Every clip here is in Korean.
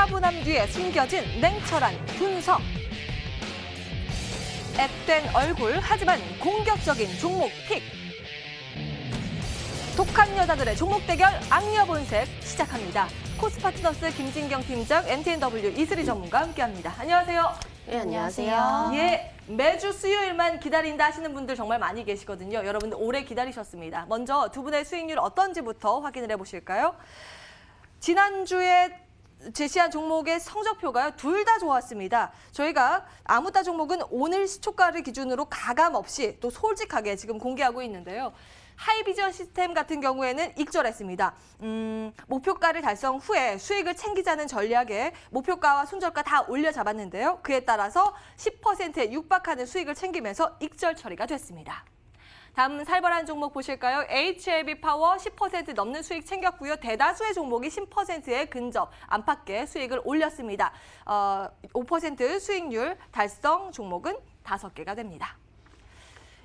차분함 뒤에 숨겨진 냉철한 분석. 앳된 얼굴 하지만 공격적인 종목 픽. 독한 여자들의 종목 대결 악녀 본색 시작합니다. 코스파트너스 김진경 팀장, MTNW 이슬이 전문가 함께합니다. 안녕하세요. 네, 안녕하세요. 예, 매주 수요일만 기다린다 하시는 분들 정말 많이 계시거든요. 여러분들 오래 기다리셨습니다. 먼저 두 분의 수익률 어떤지부터 확인을 해보실까요? 지난주에 제시한 종목의 성적표가요, 둘 다 좋았습니다. 저희가 아무따 종목은 오늘 시초가를 기준으로 가감 없이 또 솔직하게 지금 공개하고 있는데요. 하이비전 시스템 같은 경우에는 익절했습니다. 목표가를 달성 후에 수익을 챙기자는 전략에 목표가와 손절가 다 올려 잡았는데요. 그에 따라서 10%에 육박하는 수익을 챙기면서 익절 처리가 됐습니다. 다음 살벌한 종목 보실까요? HLB 파워 10% 넘는 수익 챙겼고요. 대다수의 종목이 10%에 근접, 안팎의 수익을 올렸습니다. 5% 수익률 달성 종목은 5개가 됩니다.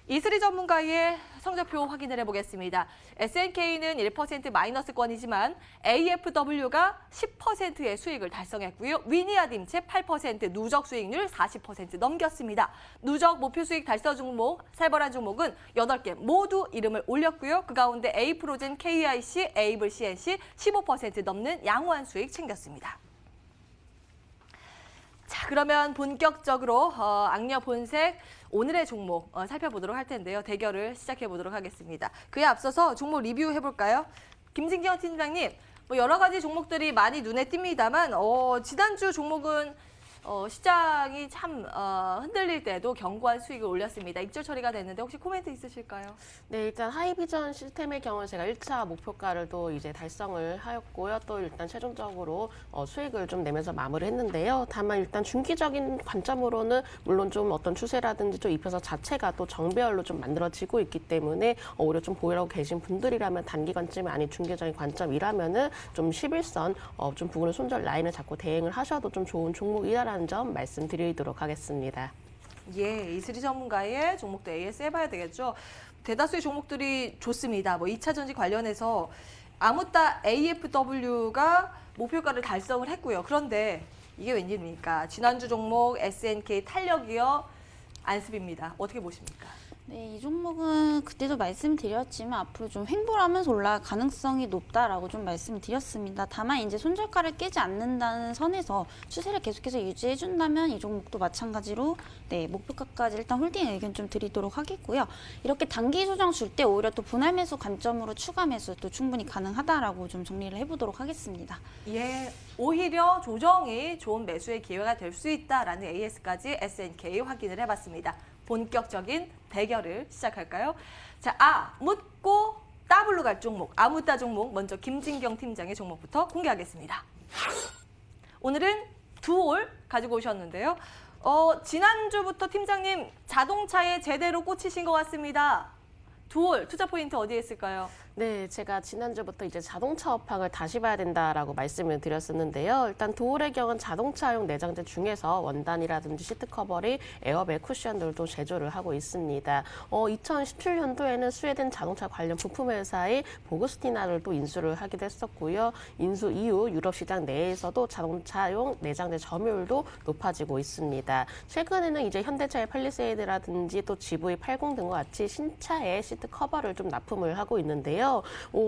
이슬이 전문가의 성적표 확인을 해보겠습니다. SNK는 1% 마이너스권이지만 AFW가 10%의 수익을 달성했고요. 위니아딤체 8% 누적 수익률 40% 넘겼습니다. 누적 목표 수익 달성 종목, 살벌한 종목은 8개 모두 이름을 올렸고요. 그 가운데 A프로젠, KIC, 에이블 CNC 15% 넘는 양호한 수익 챙겼습니다. 자, 그러면 본격적으로 악녀 본색 오늘의 종목 살펴보도록 할 텐데요. 대결을 시작해 보도록 하겠습니다. 그에 앞서서 종목 리뷰해볼까요? 김진경 팀장님, 여러 가지 종목들이 많이 눈에 띕니다만 지난주 종목은 시장이 참 흔들릴 때도 견고한 수익을 올렸습니다. 익절 처리가 됐는데 혹시 코멘트 있으실까요? 네, 일단 하이비전 시스템의 경우 제가 1차 목표가를 또 이제 달성을 하였고요. 또 일단 최종적으로 수익을 좀 내면서 마무리했는데요. 다만 일단 중기적인 관점으로는 물론 좀 어떤 추세라든지 좀 입혀서 자체가 또 정배열로 좀 만들어지고 있기 때문에 오히려 좀 보유하고 계신 분들이라면 단기 관점이 아닌 중기적인 관점이라면은 좀 11선 좀 부분을 손절 라인을 잡고 대응을 하셔도 좀 좋은 종목이라는 점 말씀드리도록 하겠습니다. 예, 이슬이 전문가의 종목도 AS 해봐야 되겠죠. 대다수의 종목들이 좋습니다. 2차 전지 관련해서 아무따 AFW가 목표가를 달성을 했고요. 그런데 이게 웬일입니까? 지난주 종목 SNK 탄력이어 안습입니다. 어떻게 보십니까? 네, 이 종목은 그때도 말씀드렸지만 앞으로 좀 횡보하면서 올라갈 가능성이 높다라고 좀 말씀드렸습니다. 다만 이제 손절가를 깨지 않는다는 선에서 추세를 계속해서 유지해준다면 이 종목도 마찬가지로 네, 목표가까지 일단 홀딩 의견 좀 드리도록 하겠고요. 이렇게 단기 조정 줄 때 오히려 또 분할 매수 관점으로 추가 매수도 충분히 가능하다라고 좀 정리를 해보도록 하겠습니다. 예, 오히려 조정이 좋은 매수의 기회가 될 수 있다라는 AS까지 SNK 확인을 해봤습니다. 본격적인 대결을 시작할까요? 자, 묻고 따블로 갈 종목, 아무따 종목 먼저 김진경 팀장의 종목부터 공개하겠습니다. 오늘은 두올 가지고 오셨는데요. 지난주부터 팀장님 자동차에 제대로 꽂히신 것 같습니다. 두올 투자 포인트 어디에 있을까요? 네, 제가 지난주부터 이제 자동차 업황을 다시 봐야 된다라고 말씀을 드렸었는데요. 일단 도올의 경우는 자동차용 내장재 중에서 원단이라든지 시트 커버리, 에어백 쿠션들도 제조를 하고 있습니다. 2017년도에는 스웨덴 자동차 관련 부품 회사의 보그스티나를 또 인수를 하기도 했었고요. 인수 이후 유럽 시장 내에서도 자동차용 내장재 점유율도 높아지고 있습니다. 최근에는 이제 현대차의 팰리세이드라든지 또 GV80 등과 같이 신차의 시트 커버를 좀 납품을 하고 있는데요.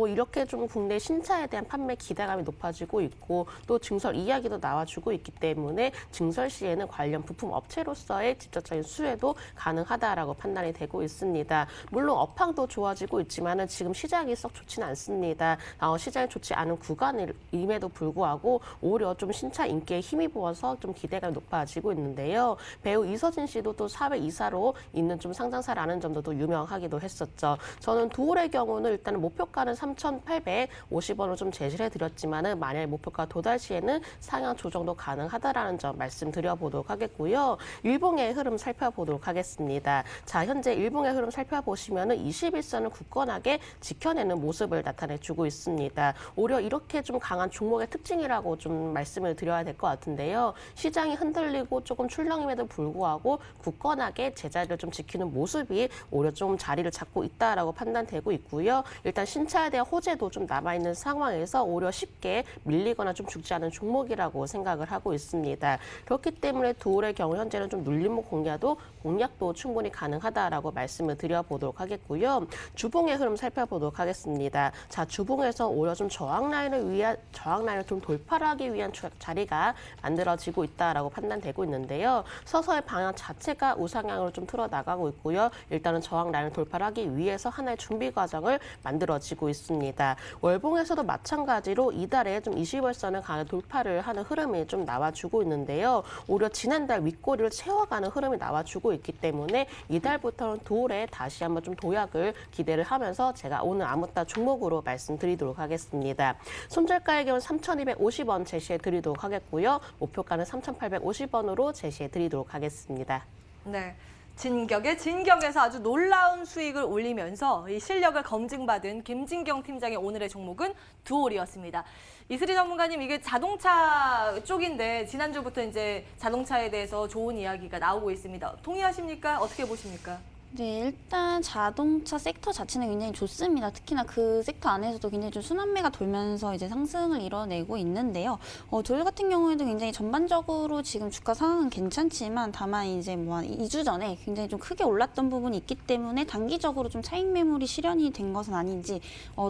이렇게 좀 국내 신차에 대한 판매 기대감이 높아지고 있고 또 증설 이야기도 나와주고 있기 때문에 증설 시에는 관련 부품 업체로서의 직접적인 수혜도 가능하다라고 판단이 되고 있습니다. 물론 업황도 좋아지고 있지만은 지금 시장이 썩 좋지는 않습니다. 시장이 좋지 않은 구간임에도 불구하고 오히려 좀 신차 인기에 힘이 부어서 좀 기대감이 높아지고 있는데요. 배우 이서진 씨도 또 사회 이사로 있는 좀 상장사라는 점도 또 유명하기도 했었죠. 저는 두올의 경우는 일단은 목표가는 3,850원으로 좀 제시를 해드렸지만은 만약 목표가 도달 시에는 상향 조정도 가능하다라는 점 말씀드려보도록 하겠고요. 일봉의 흐름 살펴보도록 하겠습니다. 자, 현재 일봉의 흐름 살펴보시면은 21선을 굳건하게 지켜내는 모습을 나타내주고 있습니다. 오히려 이렇게 좀 강한 종목의 특징이라고 좀 말씀을 드려야 될 것 같은데요. 시장이 흔들리고 조금 출렁임에도 불구하고 굳건하게 제자리를 좀 지키는 모습이 오히려 좀 자리를 잡고 있다라고 판단되고 있고요. 일단 신차에 대한 호재도 좀 남아있는 상황에서 오히려 쉽게 밀리거나 좀 죽지 않은 종목이라고 생각을 하고 있습니다. 그렇기 때문에 두올의 경우 현재는 좀 눌림목 공략도 충분히 가능하다라고 말씀을 드려보도록 하겠고요. 주봉의 흐름 살펴보도록 하겠습니다. 자, 주봉에서 오히려 좀 저항 라인을 좀 돌파를 하기 위한 자리가 만들어지고 있다라고 판단되고 있는데요. 서서히 방향 자체가 우상향으로 좀 틀어나가고 있고요. 일단은 저항 라인을 돌파를 하기 위해서 하나의 준비 과정을 만들어지고 있습니다. 월봉에서도 마찬가지로 이달에 좀 20월선을 강하게 돌파를 하는 흐름이 좀 나와주고 있는데요. 오히려 지난달 윗꼬리를 채워가는 흐름이 나와주고 있기 때문에 이달부터는 두올에 다시 한번 좀 도약을 기대를 하면서 제가 오늘 아무따 종목으로 말씀드리도록 하겠습니다. 손절가의 경우 3,250원 제시해 드리도록 하겠고요. 목표가는 3,850원으로 제시해 드리도록 하겠습니다. 네. 진격의 진격에서 아주 놀라운 수익을 올리면서 이 실력을 검증받은 김진경 팀장의 오늘의 종목은 두올이었습니다. 이슬이 전문가님, 이게 자동차 쪽인데 지난주부터 이제 자동차에 대해서 좋은 이야기가 나오고 있습니다. 동의하십니까? 어떻게 보십니까? 네, 일단 자동차 섹터 자체는 굉장히 좋습니다. 특히나 그 섹터 안에서도 굉장히 좀 순환매가 돌면서 이제 상승을 이뤄내고 있는데요. 두올 같은 경우에도 굉장히 전반적으로 지금 주가 상황은 괜찮지만 다만 이제 뭐 한 2주 전에 굉장히 좀 크게 올랐던 부분이 있기 때문에 단기적으로 좀 차익 매물이 실현이 된 것은 아닌지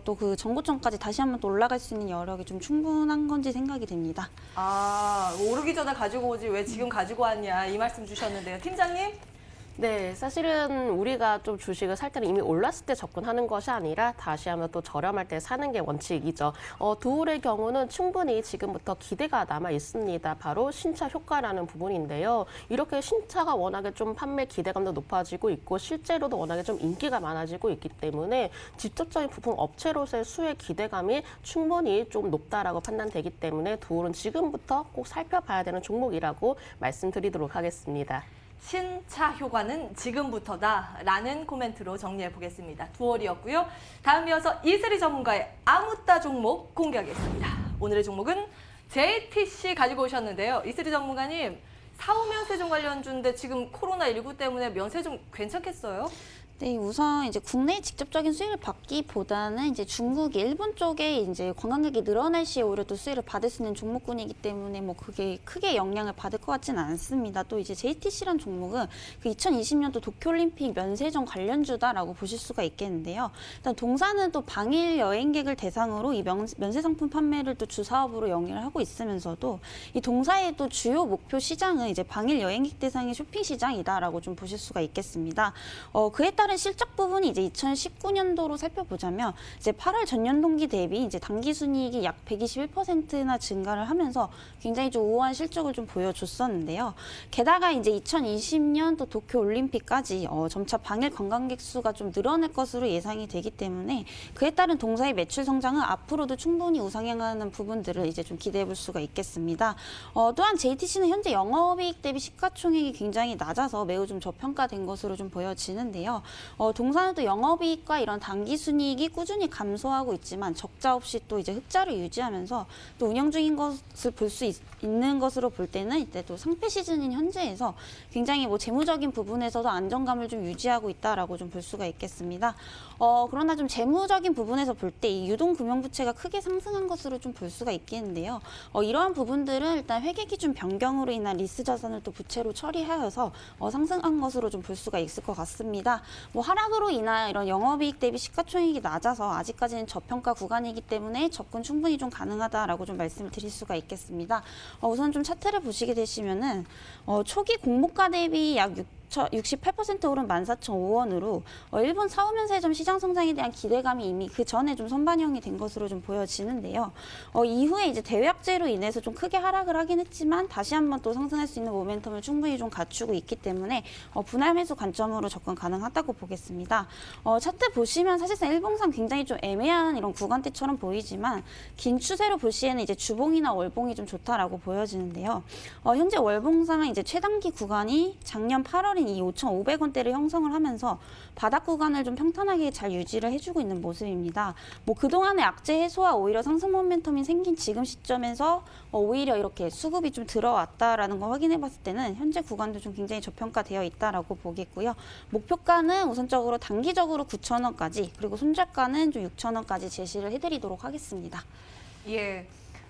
또 그 정고점까지 다시 한번 또 올라갈 수 있는 여력이 좀 충분한 건지 생각이 됩니다. 아, 오르기 전에 가지고 오지 왜 지금 가지고 왔냐 이 말씀 주셨는데요. 팀장님? 네, 사실은 우리가 좀 주식을 살 때는 이미 올랐을 때 접근하는 것이 아니라 다시 한번 또 저렴할 때 사는 게 원칙이죠. 두올의 경우는 충분히 지금부터 기대가 남아 있습니다. 바로 신차 효과라는 부분인데요. 이렇게 신차가 워낙에 좀 판매 기대감도 높아지고 있고 실제로도 워낙에 좀 인기가 많아지고 있기 때문에 직접적인 부품 업체로서의 수혜 기대감이 충분히 좀 높다라고 판단되기 때문에 두올은 지금부터 꼭 살펴봐야 되는 종목이라고 말씀드리도록 하겠습니다. 신차 효과는 지금부터다라는 코멘트로 정리해 보겠습니다. 두올이었고요. 다음 이어서 이슬이 전문가의 아무따 종목 공개하겠습니다. 오늘의 종목은 JTC 가지고 오셨는데요. 이슬이 전문가님, 사후면세점 관련주인데 지금 코로나19 때문에 면세점 괜찮겠어요? 네, 우선 이제 국내 직접적인 수혜를 받기보다는 이제 중국, 일본 쪽에 이제 관광객이 늘어날 시에 오히려 또 수혜를 받을 수 있는 종목군이기 때문에 뭐 그게 크게 영향을 받을 것 같지는 않습니다. 또 이제 JTC란 종목은 그 2020년도 도쿄올림픽 면세점 관련주다라고 보실 수가 있겠는데요. 일단 동사는 또 방일 여행객을 대상으로 이 면세 상품 판매를 또 주 사업으로 영위를 하고 있으면서도 이 동사의 또 주요 목표 시장은 이제 방일 여행객 대상의 쇼핑 시장이다라고 좀 보실 수가 있겠습니다. 그에 따른 실적 부분이 이제 2019년도로 살펴보자면 이제 8월 전년 동기 대비 이제 당기 순이익이 약 121%나 증가를 하면서 굉장히 좀 우호한 실적을 좀 보여줬었는데요. 게다가 이제 2020년 또 도쿄 올림픽까지 점차 방일 관광객 수가 좀 늘어날 것으로 예상이 되기 때문에 그에 따른 동사의 매출 성장은 앞으로도 충분히 우상향하는 부분들을 이제 좀 기대해 볼 수가 있겠습니다. 또한 JTC는 현재 영업이익 대비 시가총액이 굉장히 낮아서 매우 좀 저평가된 것으로 좀 보여지는데요. 동사는 또 영업이익과 이런 당기순이익이 꾸준히 감소하고 있지만 적자 없이 또 이제 흑자를 유지하면서 또 운영 중인 것을 볼 수 있는 것으로 볼 때는 이때 또 상패 시즌인 현재에서 굉장히 뭐 재무적인 부분에서도 안정감을 좀 유지하고 있다라고 좀 볼 수가 있겠습니다. 그러나 좀 재무적인 부분에서 볼 때 이 유동금융부채가 크게 상승한 것으로 좀 볼 수가 있겠는데요. 이러한 부분들은 일단 회계기준 변경으로 인한 리스 자산을 또 부채로 처리하여서 상승한 것으로 좀 볼 수가 있을 것 같습니다. 뭐 하락으로 인한 이런 영업이익 대비 시가총액이 낮아서 아직까지는 저평가 구간이기 때문에 접근 충분히 좀 가능하다라고 좀 말씀을 드릴 수가 있겠습니다. 우선 좀 차트를 보시게 되시면은 초기 공모가 대비 약 68% 오른 14,005원으로 일본 사후면세점 시장 성장에 대한 기대감이 이미 그 전에 좀 선반영이 된 것으로 좀 보여지는데요. 이후에 이제 대외학제로 인해서 좀 크게 하락을 하긴 했지만 다시 한번 또 상승할 수 있는 모멘텀을 충분히 좀 갖추고 있기 때문에 분할 매수 관점으로 접근 가능하다고 보겠습니다. 차트 보시면 사실상 일봉상 굉장히 좀 애매한 이런 구간대처럼 보이지만 긴 추세로 볼 시에는 이제 주봉이나 월봉이 좀 좋다라고 보여지는데요. 현재 월봉상 이제 최단기 구간이 작년 8월인 최근에는 이 5,500원대를 형성을 하면서 바닥 구간을 좀 평탄하게 잘 유지를 해주고 있는 모습입니다. 뭐 그동안의 악재 해소와 오히려 상승 모멘텀이 생긴 지금 시점에서 오히려 이렇게 수급이 좀 들어왔다라는 거 확인해 봤을 때는 현재 구간도 좀 굉장히 저평가되어 있다라고 보겠고요. 목표가는 우선적으로 단기적으로 9,000원까지 그리고 손절가는 좀 6,000원까지 제시를 해드리도록 하겠습니다. 예.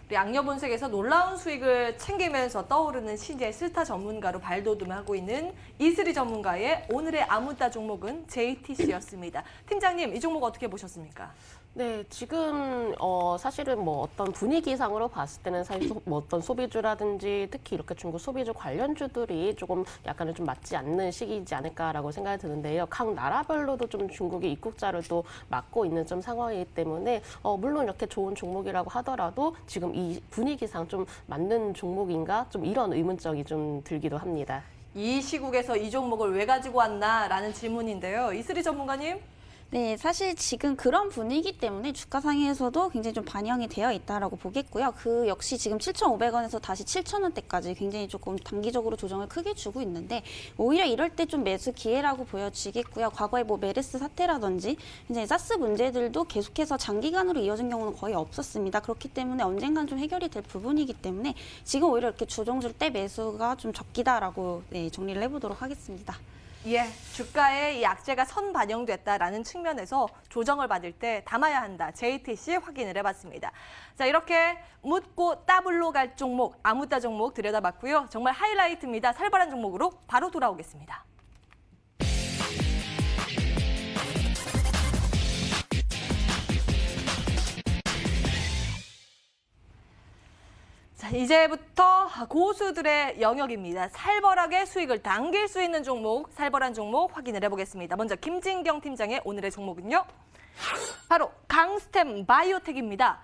우리 양녀본색에서 놀라운 수익을 챙기면서 떠오르는 신재 스타 전문가로 발돋움하고 있는 이슬이 전문가의 오늘의 아무따 종목은 JTC였습니다. 팀장님, 이 종목 어떻게 보셨습니까? 네, 지금 사실은 뭐 어떤 분위기상으로 봤을 때는 사실 뭐 어떤 소비주라든지 특히 이렇게 중국 소비주 관련주들이 조금 약간은 좀 맞지 않는 시기이지 않을까라고 생각이 드는데요. 각 나라별로도 좀 중국이 입국자를 또 막고 있는 좀 상황이기 때문에 물론 이렇게 좋은 종목이라고 하더라도 지금 이 분위기상 좀 맞는 종목인가 좀 이런 의문점이 좀 들기도 합니다. 이 시국에서 이 종목을 왜 가지고 왔나라는 질문인데요. 이슬이 전문가님? 네, 사실 지금 그런 분위기 때문에 주가 상에서도 굉장히 좀 반영이 되어 있다라고 보겠고요. 그 역시 지금 7,500원에서 다시 7,000원대까지 굉장히 조금 단기적으로 조정을 크게 주고 있는데 오히려 이럴 때 좀 매수 기회라고 보여지겠고요. 과거에 뭐 메르스 사태라든지 이제 사스 문제들도 계속해서 장기간으로 이어진 경우는 거의 없었습니다. 그렇기 때문에 언젠간 좀 해결이 될 부분이기 때문에 지금 오히려 이렇게 조정 줄 때 매수가 좀 적기다라고 정리를 해보도록 하겠습니다. 예, 주가에 이 악재가 선반영됐다라는 측면에서 조정을 받을 때 담아야 한다. JTC 확인을 해봤습니다. 자, 이렇게 묻고 따블로 갈 종목, 아무따 종목 들여다봤고요. 정말 하이라이트입니다. 살벌한 종목으로 바로 돌아오겠습니다. 자, 이제부터 고수들의 영역입니다. 살벌하게 수익을 당길 수 있는 종목, 살벌한 종목 확인을 해보겠습니다. 먼저 김진경 팀장의 오늘의 종목은요. 바로 강스템 바이오텍입니다.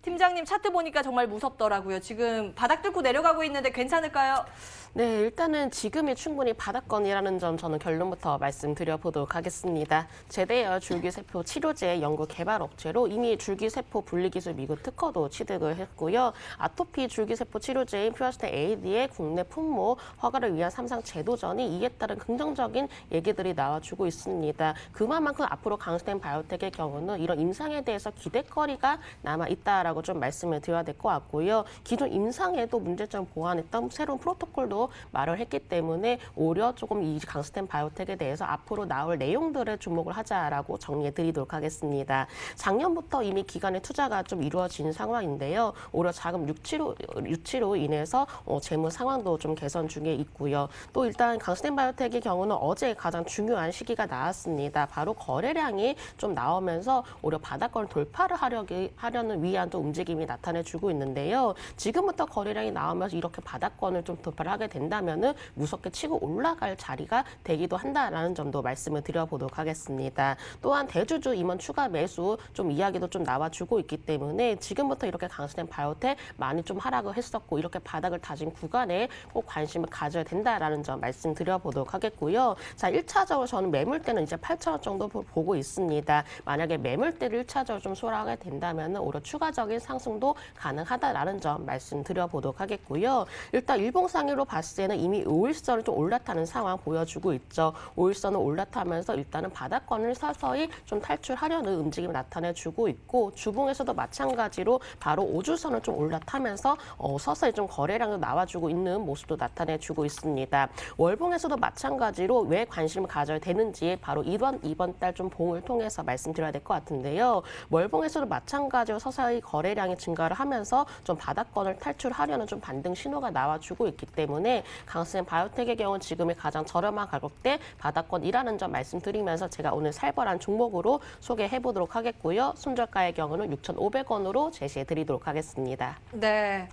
팀장님 차트 보니까 정말 무섭더라고요. 지금 바닥 뚫고 내려가고 있는데 괜찮을까요? 네, 일단은 지금이 충분히 바닥권이라는 점 저는 결론부터 말씀드려보도록 하겠습니다. 제대열 줄기세포 치료제 연구 개발 업체로 이미 줄기세포 분리기술 미국 특허도 취득을 했고요. 아토피 줄기세포 치료제인 퓨어스테 AD의 국내 품목 허가를 위한 삼상 재도전이 이에 따른 긍정적인 얘기들이 나와주고 있습니다. 그만큼 앞으로 강스템 바이오텍의 경우는 이런 임상에 대해서 기대거리가 남아있다라고 좀 말씀을 드려야 될 것 같고요. 기존 임상에도 문제점 보완했던 새로운 프로토콜도 말을 했기 때문에 오히려 조금 이 강스템 바이오텍에 대해서 앞으로 나올 내용들을 주목을 하자라고 정리해 드리도록 하겠습니다. 작년부터 이미 기간의 투자가 좀 이루어진 상황인데요. 오히려 자금 유치로 인해서 재무 상황도 좀 개선 중에 있고요. 또 일단 강스템 바이오텍의 경우는 어제 가장 중요한 시기가 나왔습니다. 바로 거래량이 좀 나오면서 오히려 바닥권을 돌파를 하려는 위한 또 움직임이 나타내주고 있는데요. 지금부터 거래량이 나오면서 이렇게 바닥권을 좀 돌파를 하게 된다면은 무섭게 치고 올라갈 자리가 되기도 한다라는 점도 말씀을 드려보도록 하겠습니다. 또한 대주주 임원 추가 매수 좀 이야기도 좀 나와주고 있기 때문에 지금부터 이렇게 강스템 바이오텍 많이 좀 하락을 했었고 이렇게 바닥을 다진 구간에 꼭 관심을 가져야 된다라는 점 말씀드려보도록 하겠고요. 자, 1차적으로 저는 매물대는 이제 8,000원 정도 보고 있습니다. 만약에 매물대를 1차적으로 좀 소화하게 된다면 오히려 추가적인 상승도 가능하다라는 점 말씀드려보도록 하겠고요. 일단 일봉상으로 봤을 때는 이미 5일선을 좀 올라타는 상황 보여주고 있죠. 5일선을 올라타면서 일단은 바닥권을 서서히 좀 탈출하려는 움직임을 나타내주고 있고 주봉에서도 마찬가지로 바로 5주선을 좀 올라타면서 서서히 좀 거래량도 나와주고 있는 모습도 나타내주고 있습니다. 월봉에서도 마찬가지로 왜 관심을 가져야 되는지 바로 이번 달 좀 봉을 통해서 말씀드려야 될 것 같은데요. 월봉에서도 마찬가지로 서서히 거래량이 증가를 하면서 좀 바닥권을 탈출하려는 좀 반등 신호가 나와주고 있기 때문에 강스템 바이오텍의 경우 지금의 가장 저렴한 가격대 바닥권이라는 점 말씀드리면서 제가 오늘 살벌한 종목으로 소개해 보도록 하겠고요. 손절가의 경우는 6,500원으로 제시해 드리도록 하겠습니다. 네.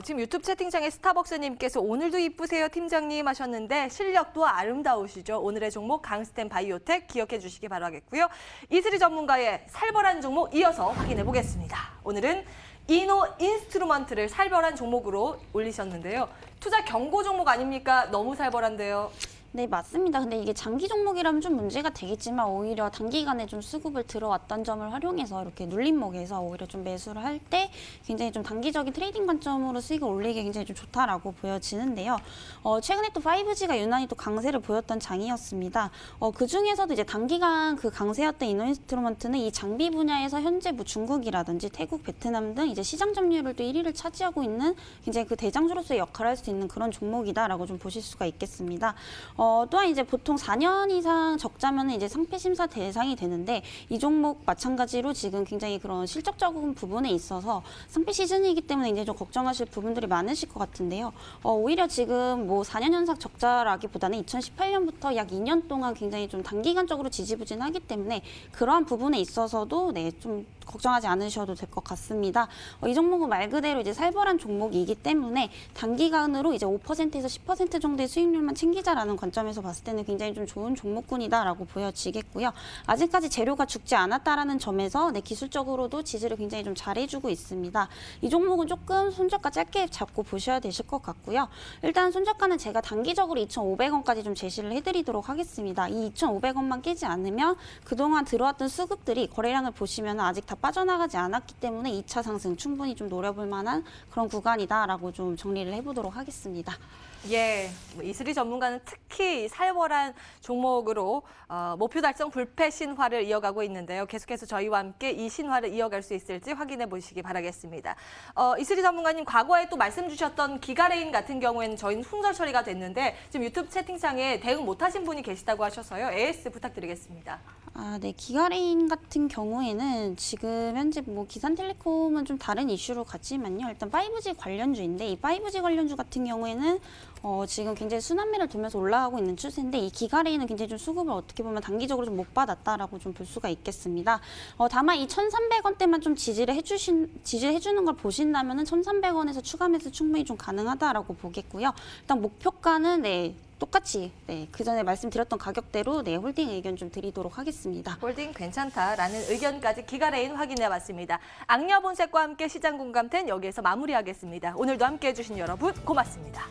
지금 유튜브 채팅창에 스타벅스님께서 오늘도 이쁘세요 팀장님 하셨는데 실력도 아름다우시죠. 오늘의 종목 강스템 바이오텍 기억해 주시기 바라겠고요. 이슬이 전문가의 살벌한 종목 이어서 확인해 보겠습니다. 오늘은 이노 인스트루먼트를 살벌한 종목으로 올리셨는데요. 투자 경고 종목 아닙니까? 너무 살벌한데요. 네, 맞습니다. 근데 이게 장기 종목이라면 좀 문제가 되겠지만 오히려 단기간에 좀 수급을 들어왔던 점을 활용해서 이렇게 눌림목에서 오히려 좀 매수를 할 때 굉장히 좀 단기적인 트레이딩 관점으로 수익을 올리기 굉장히 좀 좋다라고 보여지는데요. 최근에 또 5G가 유난히 또 강세를 보였던 장이었습니다. 그 중에서도 이제 단기간 그 강세였던 이노인스트루먼트는 이 장비 분야에서 현재 뭐 중국이라든지 태국, 베트남 등 이제 시장 점유율을 또 1위를 차지하고 있는 굉장히 그 대장주로서의 역할을 할 수 있는 그런 종목이다라고 좀 보실 수가 있겠습니다. 또한 이제 보통 4년 이상 적자면 이제 상패 심사 대상이 되는데 이 종목 마찬가지로 지금 굉장히 그런 실적적인 부분에 있어서 상패 시즌이기 때문에 이제 좀 걱정하실 부분들이 많으실 것 같은데요. 오히려 지금 뭐 4년 연속 적자라기보다는 2018년부터 약 2년 동안 굉장히 좀 단기간적으로 지지부진하기 때문에 그러한 부분에 있어서도 네, 좀 걱정하지 않으셔도 될 것 같습니다. 이 종목은 말 그대로 이제 살벌한 종목이기 때문에 단기간으로 이제 5%에서 10% 정도의 수익률만 챙기자라는 관점에서 봤을 때는 굉장히 좀 좋은 종목군이다라고 보여지겠고요. 아직까지 재료가 죽지 않았다라는 점에서 네, 기술적으로도 지지를 굉장히 좀 잘해주고 있습니다. 이 종목은 조금 손저가 짧게 잡고 보셔야 되실 것 같고요. 일단 손저가는 제가 단기적으로 2,500원까지 좀 제시를 해드리도록 하겠습니다. 이 2,500원만 깨지 않으면 그동안 들어왔던 수급들이 거래량을 보시면 아직 다 빠져나가지 않았기 때문에 2차 상승 충분히 좀 노려볼 만한 그런 구간이다라고 좀 정리를 해보도록 하겠습니다. 예, 이슬이 전문가는 특히 살벌한 종목으로 목표 달성 불패 신화를 이어가고 있는데요. 계속해서 저희와 함께 이 신화를 이어갈 수 있을지 확인해 보시기 바라겠습니다. 이슬이 전문가님, 과거에 또 말씀 주셨던 기가레인 같은 경우에는 저희는 손절 처리가 됐는데 지금 유튜브 채팅창에 대응 못하신 분이 계시다고 하셔서요. AS 부탁드리겠습니다. 네, 기가레인 같은 경우에는 지금 현재 뭐 기산텔레콤은 좀 다른 이슈로 갔지만요. 일단 5G 관련주인데 이 5G 관련주 같은 경우에는 지금 굉장히 순환매를 돌면서 올라가고 있는 추세인데 이 기가레인은 굉장히 좀 수급을 어떻게 보면 단기적으로 좀 못 받았다라고 좀 볼 수가 있겠습니다. 다만 이 1,300원대만 좀 지지를 해주는 걸 보신다면은 1,300원에서 추가 매수 충분히 좀 가능하다라고 보겠고요. 일단 목표가는 네. 똑같이 그 전에 말씀드렸던 가격대로 홀딩 의견 좀 드리도록 하겠습니다. 홀딩 괜찮다라는 의견까지 기가레인 확인해봤습니다. 악녀본색과 함께 시장 공감텐 여기에서 마무리하겠습니다. 오늘도 함께해 주신 여러분 고맙습니다.